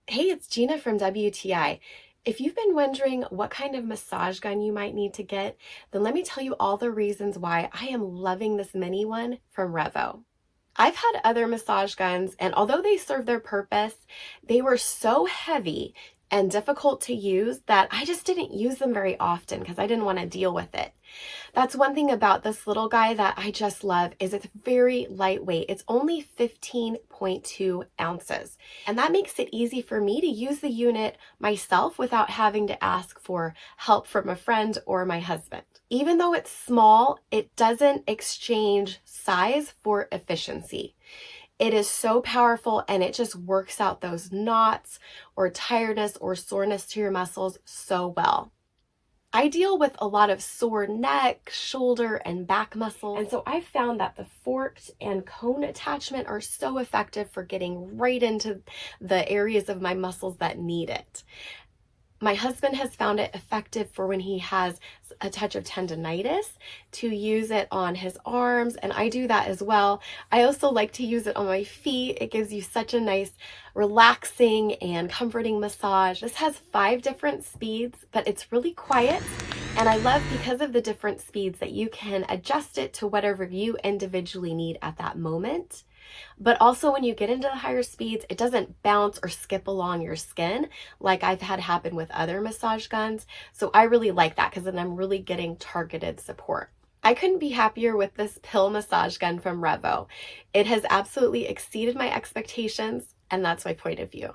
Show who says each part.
Speaker 1: Hey, it's Gina from WTI. If you've been wondering what kind of massage gun you might need to get, then let me tell you all the reasons why I am loving this mini one from REVO. I've had other massage guns, and although they serve their purpose, they were so heavy and difficult to use that I just didn't use them very often because I didn't want to deal with it. That's one thing about this little guy that I just love is it's very lightweight. It's only 15.2 ounces. And that makes it easy for me to use the unit myself without having to ask for help from a friend or my husband. Even though it's small, it doesn't exchange size for efficiency. It is so powerful and it just works out those knots or tiredness or soreness to your muscles so well. I deal with a lot of sore neck, shoulder, and back muscles, and so I've found that the forked and cone attachment are so effective for getting right into the areas of my muscles that need it. My husband has found it effective for when he has a touch of tendonitis to use it on his arms, and I do that as well. I also like to use it on my feet. It gives you such a nice, relaxing and comforting massage. This has 5 different speeds, but it's really quiet, and I love because of the different speeds that you can adjust it to whatever you individually need at that moment. But also when you get into the higher speeds, it doesn't bounce or skip along your skin like I've had happen with other massage guns. So I really like that because then I'm really getting targeted support. I couldn't be happier with this pill massage gun from REVO. It has absolutely exceeded my expectations, and that's my point of view.